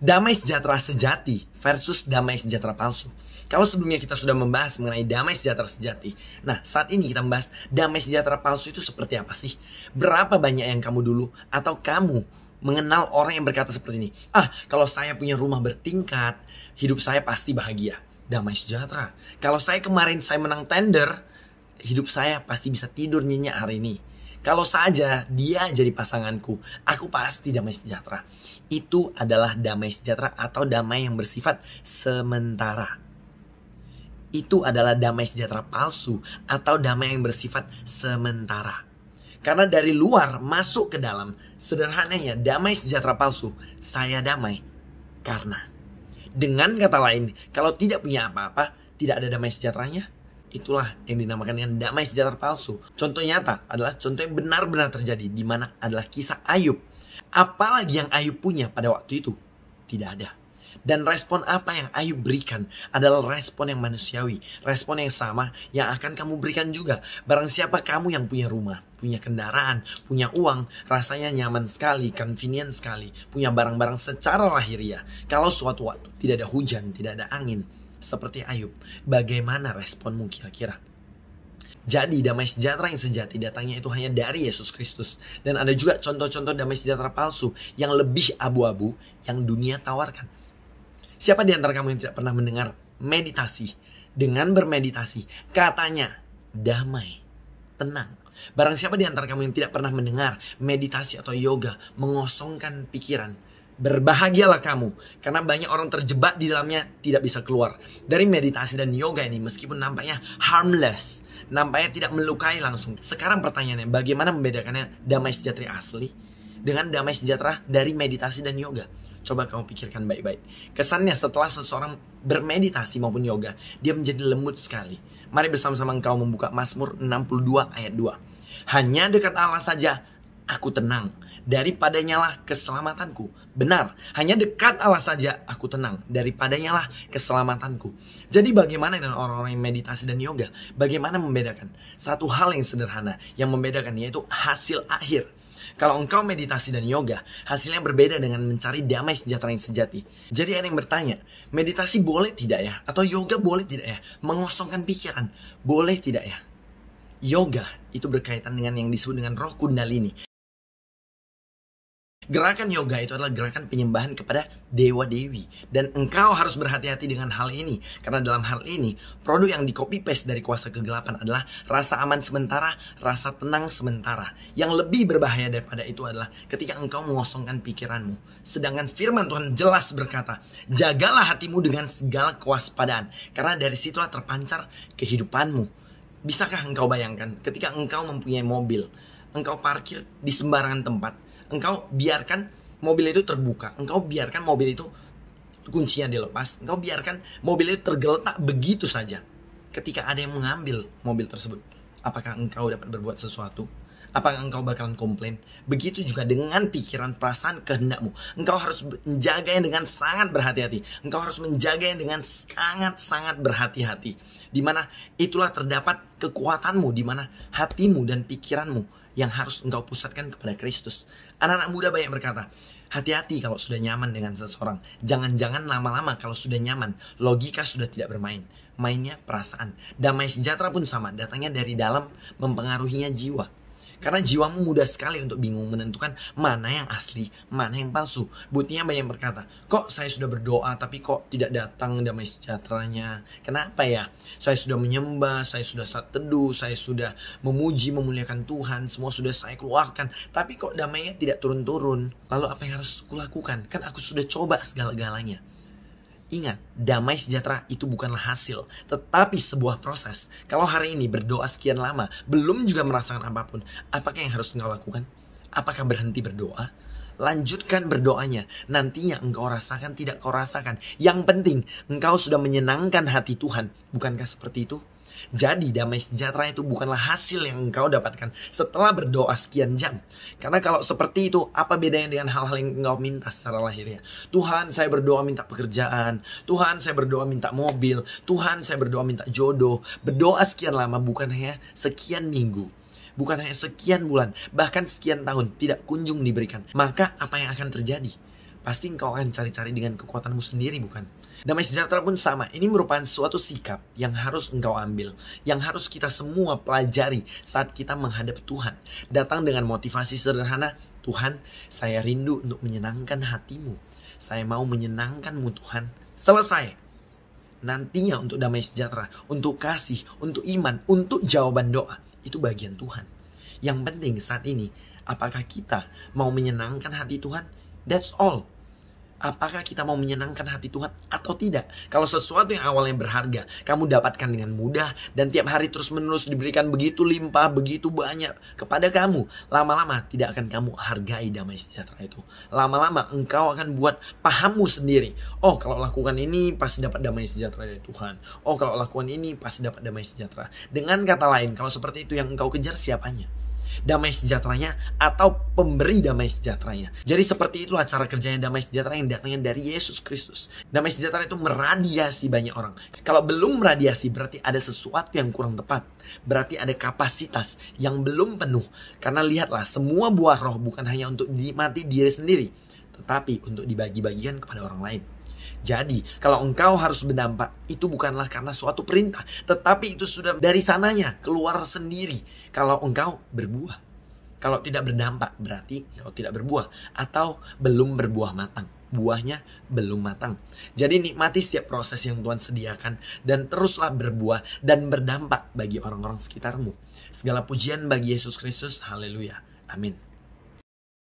Damai sejahtera sejati versus damai sejahtera palsu. Kalau sebelumnya kita sudah membahas mengenai damai sejahtera sejati, nah saat ini kita membahas damai sejahtera palsu itu seperti apa sih? Berapa banyak yang kamu dulu atau kamu mengenal orang yang berkata seperti ini? Kalau saya punya rumah bertingkat, hidup saya pasti bahagia. Damai sejahtera. Kalau saya menang tender, hidup saya pasti bisa tidur nyenyak hari ini. Kalau saja dia jadi pasanganku, aku pasti damai sejahtera. Itu adalah damai sejahtera atau damai yang bersifat sementara. Itu adalah damai sejahtera palsu atau damai yang bersifat sementara. Karena dari luar masuk ke dalam, sederhananya damai sejahtera palsu, saya damai karena. Dengan kata lain, kalau tidak punya apa-apa, tidak ada damai sejahteranya. Itulah yang dinamakan dengan damai sejahtera palsu. Contoh nyata adalah contoh yang benar-benar terjadi, di mana adalah kisah Ayub. Apalagi yang Ayub punya pada waktu itu? Tidak ada. Dan respon apa yang Ayub berikan adalah respon yang manusiawi. Respon yang sama yang akan kamu berikan juga. Barang siapa kamu yang punya rumah, punya kendaraan, punya uang, rasanya nyaman sekali, convenient sekali, punya barang-barang secara lahiriah. Kalau suatu waktu tidak ada hujan, tidak ada angin, seperti Ayub, bagaimana responmu kira-kira? Jadi damai sejahtera yang sejati datangnya itu hanya dari Yesus Kristus. Dan ada juga contoh-contoh damai sejahtera palsu yang lebih abu-abu yang dunia tawarkan. Siapa di antara kamu yang tidak pernah mendengar meditasi? Dengan bermeditasi, katanya damai, tenang. Barang siapa di antara kamu yang tidak pernah mendengar meditasi atau yoga, mengosongkan pikiran, berbahagialah kamu, karena banyak orang terjebak di dalamnya tidak bisa keluar. Dari meditasi dan yoga ini, meskipun nampaknya harmless, nampaknya tidak melukai langsung. Sekarang pertanyaannya, bagaimana membedakannya damai sejahtera asli dengan damai sejahtera dari meditasi dan yoga? Coba kamu pikirkan baik-baik. Kesannya setelah seseorang bermeditasi maupun yoga, dia menjadi lembut sekali. Mari bersama-sama engkau membuka Mazmur 62 ayat 2. Hanya dekat Allah saja aku tenang, daripadanya lah keselamatanku. Benar, hanya dekat Allah saja aku tenang, daripadanya lah keselamatanku. Jadi bagaimana dengan orang-orang yang meditasi dan yoga? Bagaimana membedakan? Satu hal yang sederhana yang membedakan yaitu hasil akhir. Kalau engkau meditasi dan yoga, hasilnya berbeda dengan mencari damai sejahtera yang sejati. Jadi ada yang bertanya, meditasi boleh tidak ya? Atau yoga boleh tidak ya? Mengosongkan pikiran, boleh tidak ya? Yoga itu berkaitan dengan yang disebut dengan roh kundalini. Gerakan yoga itu adalah gerakan penyembahan kepada dewa-dewi. Dan engkau harus berhati-hati dengan hal ini. Karena dalam hal ini, produk yang di copy paste dari kuasa kegelapan adalah rasa aman sementara, rasa tenang sementara. Yang lebih berbahaya daripada itu adalah ketika engkau mengosongkan pikiranmu. Sedangkan firman Tuhan jelas berkata, jagalah hatimu dengan segala kewaspadaan. Karena dari situlah terpancar kehidupanmu. Bisakah engkau bayangkan ketika engkau mempunyai mobil, engkau parkir di sembarangan tempat, engkau biarkan mobil itu terbuka, engkau biarkan mobil itu kuncinya dilepas, engkau biarkan mobil itu tergeletak begitu saja. Ketika ada yang mengambil mobil tersebut, apakah engkau dapat berbuat sesuatu? Apakah engkau bakalan komplain? Begitu juga dengan pikiran, perasaan, kehendakmu. Engkau harus menjaganya dengan sangat berhati-hati. Engkau harus menjaganya dengan sangat-sangat berhati-hati. Dimana itulah terdapat kekuatanmu, dimana hatimu dan pikiranmu yang harus engkau pusatkan kepada Kristus. Anak-anak muda banyak berkata, hati-hati kalau sudah nyaman dengan seseorang. Jangan-jangan lama-lama kalau sudah nyaman, logika sudah tidak bermain. Mainnya perasaan. Damai sejahtera pun sama, datangnya dari dalam, mempengaruhinya jiwa. Karena jiwamu mudah sekali untuk bingung menentukan mana yang asli, mana yang palsu. Buktinya banyak berkata, kok saya sudah berdoa tapi kok tidak datang damai sejahteranya? Kenapa ya? Saya sudah menyembah, saya sudah saat teduh, saya sudah memuji, memuliakan Tuhan, semua sudah saya keluarkan, tapi kok damainya tidak turun-turun. Lalu apa yang harus kulakukan? Kan aku sudah coba segala-galanya. Ingat, damai sejahtera itu bukanlah hasil, tetapi sebuah proses. Kalau hari ini berdoa sekian lama, belum juga merasakan apapun, apakah yang harus engkau lakukan? Apakah berhenti berdoa? Lanjutkan berdoanya. Nantinya engkau rasakan, tidak kau rasakan. Yang penting, engkau sudah menyenangkan hati Tuhan. Bukankah seperti itu? Jadi damai sejahtera itu bukanlah hasil yang engkau dapatkan setelah berdoa sekian jam. Karena kalau seperti itu, apa bedanya dengan hal-hal yang engkau minta secara lahiriah? Tuhan, saya berdoa minta pekerjaan. Tuhan, saya berdoa minta mobil. Tuhan, saya berdoa minta jodoh. Berdoa sekian lama bukan hanya sekian minggu, bukan hanya sekian bulan, bahkan sekian tahun tidak kunjung diberikan. Maka apa yang akan terjadi? pasti engkau akan cari-cari dengan kekuatanmu sendiri, bukan? Damai sejahtera pun sama. Ini merupakan suatu sikap yang harus engkau ambil, yang harus kita semua pelajari saat kita menghadap Tuhan. Datang dengan motivasi sederhana, Tuhan, saya rindu untuk menyenangkan hatimu. Saya mau menyenangkanmu, Tuhan. Selesai. Nantinya untuk damai sejahtera, untuk kasih, untuk iman, untuk jawaban doa, itu bagian Tuhan. Yang penting saat ini, apakah kita mau menyenangkan hati Tuhan? That's all. Apakah kita mau menyenangkan hati Tuhan atau tidak? Kalau sesuatu yang awalnya berharga, kamu dapatkan dengan mudah dan tiap hari terus-menerus diberikan begitu limpah, begitu banyak kepada kamu, lama-lama tidak akan kamu hargai damai sejahtera itu. Lama-lama engkau akan buat pahammu sendiri. Oh, kalau lakukan ini pasti dapat damai sejahtera dari Tuhan. Oh, kalau lakukan ini pasti dapat damai sejahtera. Dengan kata lain, kalau seperti itu yang engkau kejar, siapanya? Damai sejahteranya atau pemberi damai sejahteranya. Jadi seperti itulah cara kerjanya damai sejahtera yang datangnya dari Yesus Kristus. Damai sejahtera itu meradiasi banyak orang. Kalau belum meradiasi berarti ada sesuatu yang kurang tepat. Berarti ada kapasitas yang belum penuh. Karena lihatlah, semua buah roh bukan hanya untuk dinikmati diri sendiri, tetapi untuk dibagi-bagikan kepada orang lain. Jadi, kalau engkau harus berdampak, itu bukanlah karena suatu perintah, tetapi itu sudah dari sananya, keluar sendiri. Kalau engkau berbuah. Kalau tidak berdampak, berarti engkau tidak berbuah. Atau belum berbuah matang. Buahnya belum matang. Jadi nikmati setiap proses yang Tuhan sediakan. Dan teruslah berbuah dan berdampak bagi orang-orang sekitarmu. Segala pujian bagi Yesus Kristus. Haleluya. Amin.